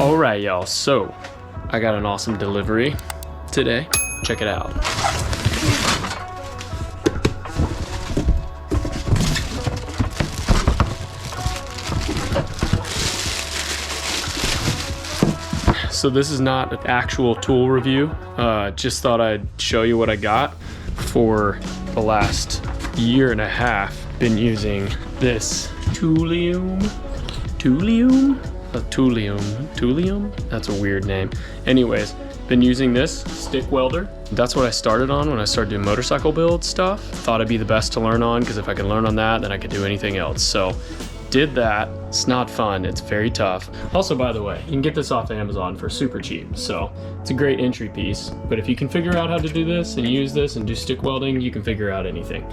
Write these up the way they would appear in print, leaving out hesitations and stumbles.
All right, y'all, so I got an awesome delivery today. Check it out. So this is not an actual tool review. Just thought I'd show you what I got. For the last year and a half, been using this Thulium? That's a weird name. Anyways, been using this stick welder. That's what I started on when I started doing motorcycle build stuff. Thought it'd be the best to learn on, because if I could learn on that, then I could do anything else. So did that. It's not fun. It's very tough. Also, by the way, you can get this off Amazon for super cheap. So it's a great entry piece. But if you can figure out how to do this and use this and do stick welding, you can figure out anything.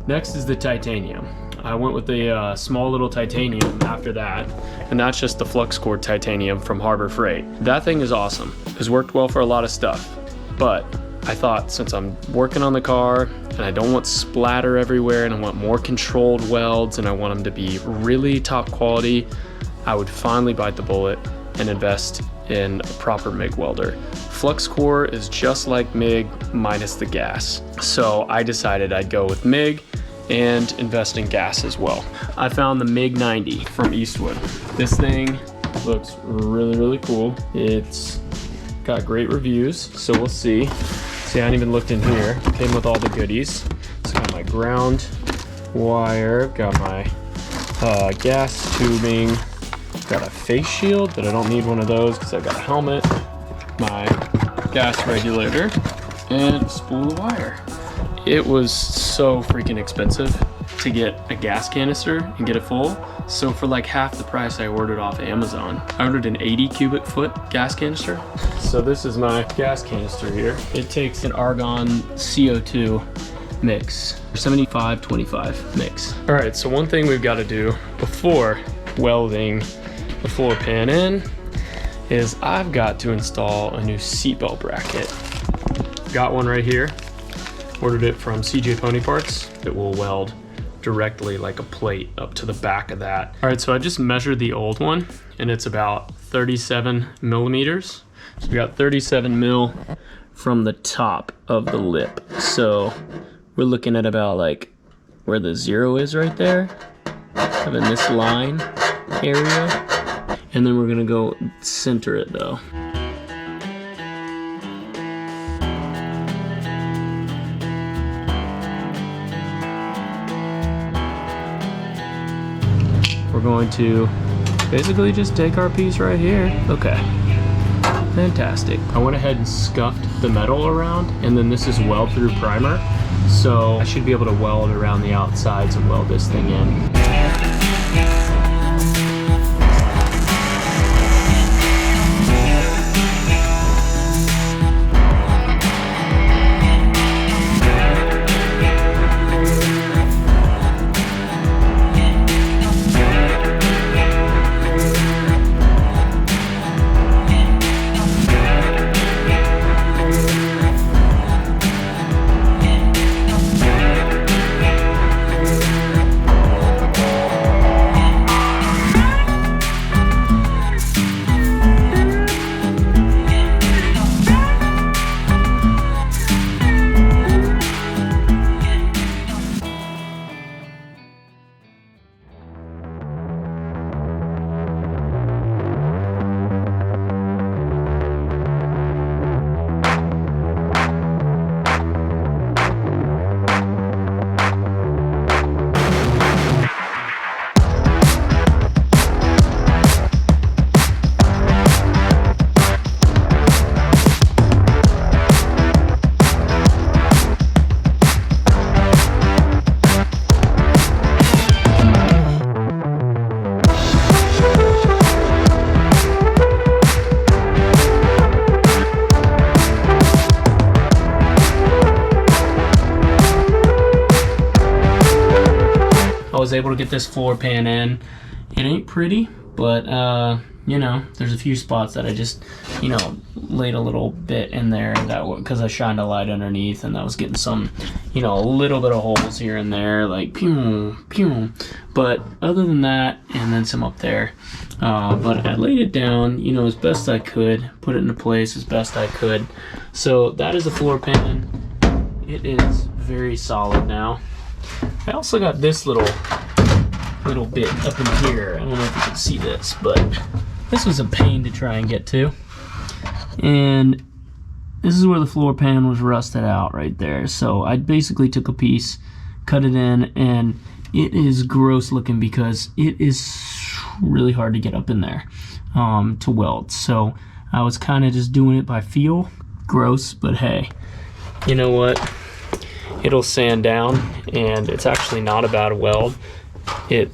Next is the titanium. I went with the small little titanium after that, and that's just the flux core titanium from Harbor Freight. That thing is awesome. It's worked well for a lot of stuff, but I thought, since I'm working on the car and I don't want splatter everywhere and I want more controlled welds and I want them to be really top quality, I would finally bite the bullet and invest in a proper MIG welder. Flux core is just like MIG minus the gas. So I decided I'd go with MIG and invest in gas as well. I found the MIG 90 from Eastwood. This thing looks really, really cool. It's got great reviews, so we'll see. See, I haven't even looked in here. Came with all the goodies. It's got my ground wire, got my gas tubing, got a face shield, but I don't need one of those because I've got a helmet, my gas regulator, and a spool of wire. It was so freaking expensive to get a gas canister and get it full. So for like half the price, I ordered off Amazon. I ordered an 80 cubic foot gas canister. So this is my gas canister here. It takes an argon CO2 mix, 75-25 mix. All right, so one thing we've got to do before welding the floor pan in is I've got to install a new seatbelt bracket. Got one right here. Ordered it from CJ Pony Parts. It will weld directly like a plate up to the back of that. All right, so I just measured the old one and it's about 37 millimeters. So we got 37 mil from the top of the lip. So we're looking at about like where the 0 is right there, kind of in this line area. And then we're gonna go center it though. We're going to basically just take our piece right here. Okay, fantastic. I went ahead and scuffed the metal around, and then this is weld through primer. So I should be able to weld around the outsides and weld this thing in. I was able to get this floor pan in. It ain't pretty, but you know, there's a few spots that I just, you know, laid a little bit in there that because I shined a light underneath, and that was getting some, you know, a little bit of holes here and there, like pew, pew. But other than that, and then some up there. But I laid it down, you know, as best I could, put it into place as best I could. So that is the floor pan. It is very solid now. I also got this little bit up in here. I don't know if you can see this, but this was a pain to try and get to. And this is where the floor pan was rusted out right there. So I basically took a piece, cut it in, and it is gross looking because it is really hard to get up in there to weld. So I was kind of just doing it by feel. Gross, but hey, you know what? It'll sand down, and it's actually not a bad weld. It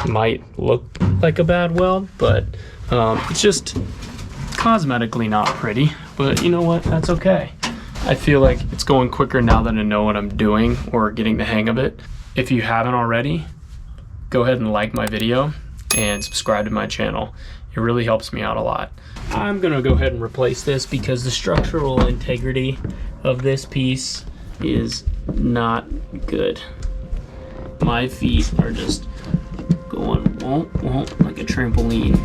might look like a bad weld, but it's just cosmetically not pretty. But you know what? That's okay. I feel like it's going quicker now that I know what I'm doing or getting the hang of it. If you haven't already, go ahead and like my video and subscribe to my channel. It really helps me out a lot. I'm gonna go ahead and replace this because the structural integrity of this piece is not good. My feet are just going like a trampoline.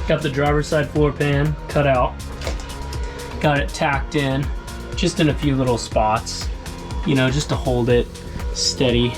Got the driver's side floor pan cut out. Got it tacked in, just in a few little spots, you know, just to hold it steady.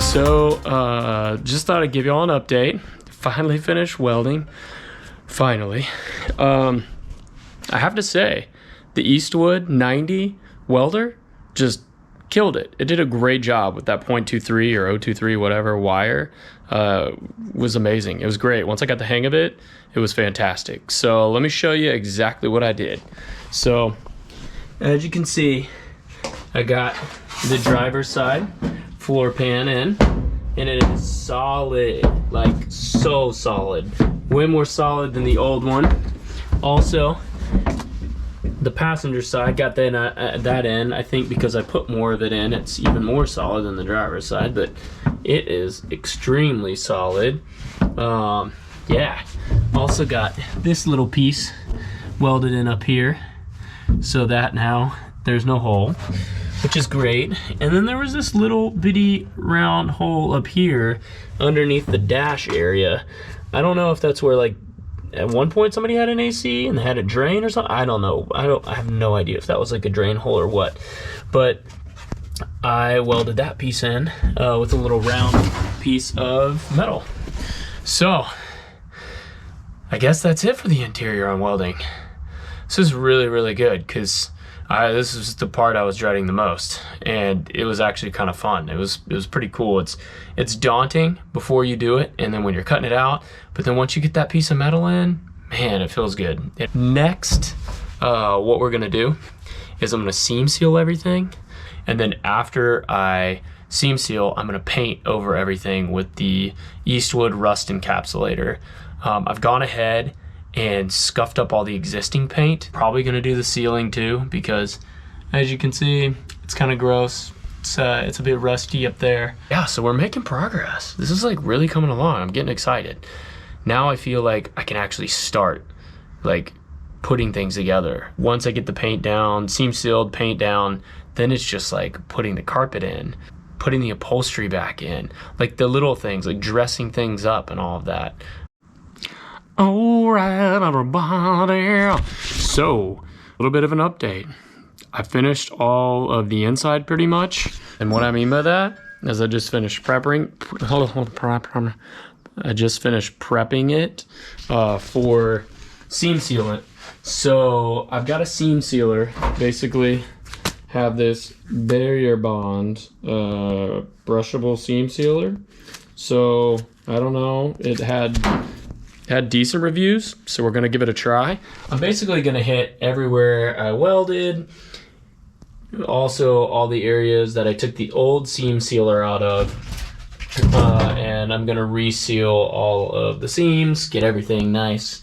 So, just thought I'd give y'all an update. Finally finished welding. Finally. I have to say, the Eastwood 90 welder just killed it. It did a great job with that .23 or 023, whatever, wire. Was amazing. It was great. Once I got the hang of it, it was fantastic. So let me show you exactly what I did. So, as you can see, I got the driver's side floor pan in, and it is solid, like so solid, way more solid than the old one. Also, the passenger side got that in, I think because I put more of it in, it's even more solid than the driver's side, but it is extremely solid. Yeah, also got this little piece welded in up here, so that now there's no hole, which is great. And then there was this little bitty round hole up here underneath the dash area. I don't know if that's where, like, at one point somebody had an AC and they had a drain or something. I don't know. I have no idea if that was like a drain hole or what. But I welded that piece in with a little round piece of metal. So I guess that's it for the interior on welding. This is really, really good because this is the part I was dreading the most, and it was actually kind of fun. It was pretty cool. It's daunting before you do it, and then when you're cutting it out, but then once you get that piece of metal in, man, it feels good. Next what we're gonna do is I'm gonna seam seal everything, and then after I seam seal, I'm gonna paint over everything with the Eastwood Rust Encapsulator. I've gone ahead and scuffed up all the existing paint. Probably gonna do the ceiling too, because as you can see, it's kind of gross. It's a bit rusty up there. Yeah, so we're making progress. This is like really coming along. I'm getting excited. Now I feel like I can actually start like putting things together. Once I get the paint down, seam sealed, paint down, then it's just like putting the carpet in, putting the upholstery back in, like the little things, like dressing things up and all of that. All right, everybody. So, a little bit of an update. I finished all of the inside pretty much. And what I mean by that is I just finished prepping it for seam sealant. So I've got a seam sealer, basically have this barrier bond brushable seam sealer. So I don't know, it had decent reviews, so we're gonna give it a try. I'm basically gonna hit everywhere I welded, also all the areas that I took the old seam sealer out of, and I'm gonna reseal all of the seams, get everything nice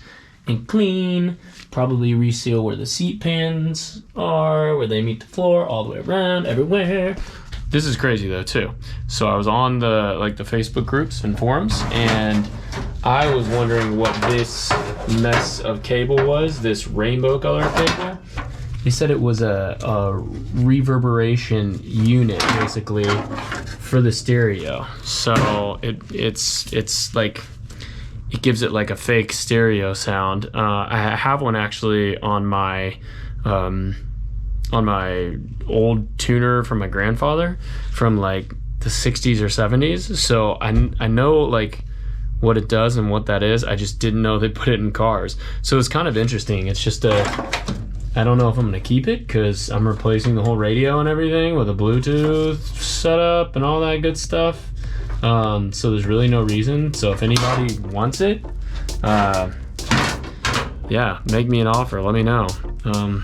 and clean. Probably reseal where the seat pans are, where they meet the floor, all the way around, everywhere. This is crazy though too. So I was on the Facebook groups and forums, and I was wondering what this mess of cable was, this rainbow color cable. They said it was a reverberation unit basically for the stereo. So it's like, it gives it like a fake stereo sound. I have one actually on my old tuner from my grandfather from like the 60s or 70s. So I know like what it does and what that is. I just didn't know they put it in cars. So it's kind of interesting. It's just I don't know if I'm gonna keep it because I'm replacing the whole radio and everything with a Bluetooth setup and all that good stuff. So there's really no reason. So if anybody wants it, yeah, make me an offer. Let me know. I'll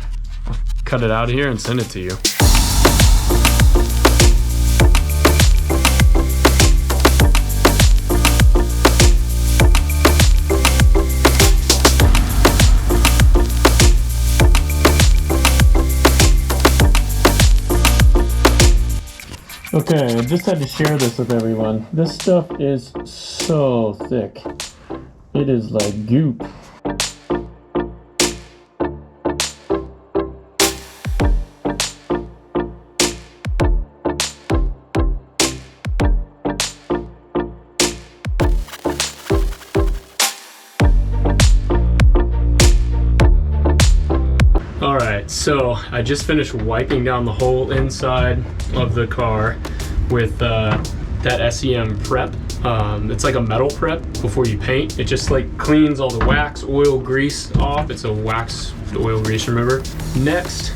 cut it out of here and send it to you. Okay, I just had to share this with everyone. This stuff is so thick. It is like goop. Alright, so I just finished wiping down the whole inside of the car with that SEM prep. It's like a metal prep before you paint. It just like cleans all the wax, oil, grease off. It's a wax oil grease, remember? Next,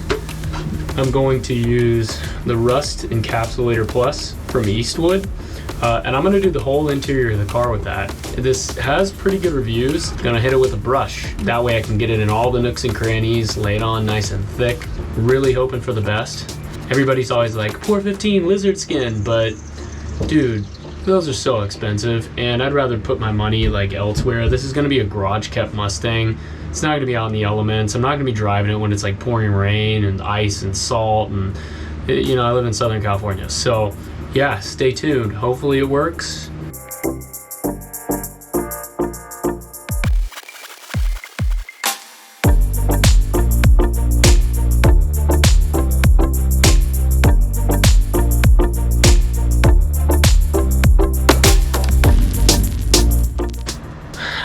I'm going to use the Rust Encapsulator Plus from Eastwood. And I'm gonna do the whole interior of the car with that. This has pretty good reviews. Gonna hit it with a brush. That way I can get it in all the nooks and crannies, lay it on nice and thick. Really hoping for the best. Everybody's always like, 415 lizard skin, but dude, those are so expensive, and I'd rather put my money like elsewhere. This is gonna be a garage kept Mustang. It's not gonna be out in the elements. I'm not gonna be driving it when it's like pouring rain and ice and salt, and you know, I live in Southern California, so yeah, stay tuned. Hopefully it works.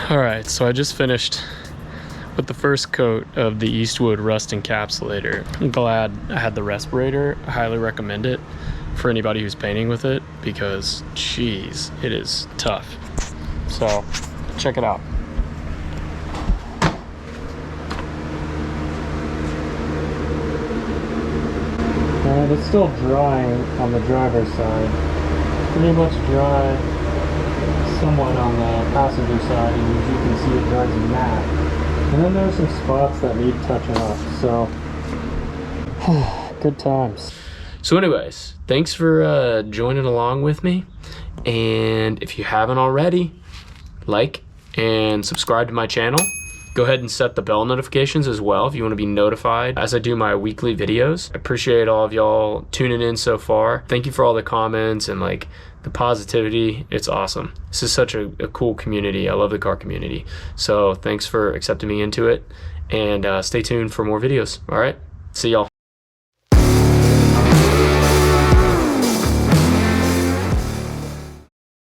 All right, so I just finished with the first coat of the Eastwood Rust Encapsulator. I'm glad I had the respirator. I highly recommend it for anybody who's painting with it because, geez, it is tough. So, check it out. And it's still drying on the driver's side. Pretty much dry somewhat on the passenger side, and as you can see, it dries matte. And then there's some spots that need touching up, so good times. So anyways, thanks for joining along with me. And if you haven't already, like and subscribe to my channel. Go ahead and set the bell notifications as well if you want to be notified as I do my weekly videos. I appreciate all of y'all tuning in so far. Thank you for all the comments and like the positivity. It's awesome. This is such a cool community. I love the car community. So thanks for accepting me into it, and stay tuned for more videos. All right, see y'all.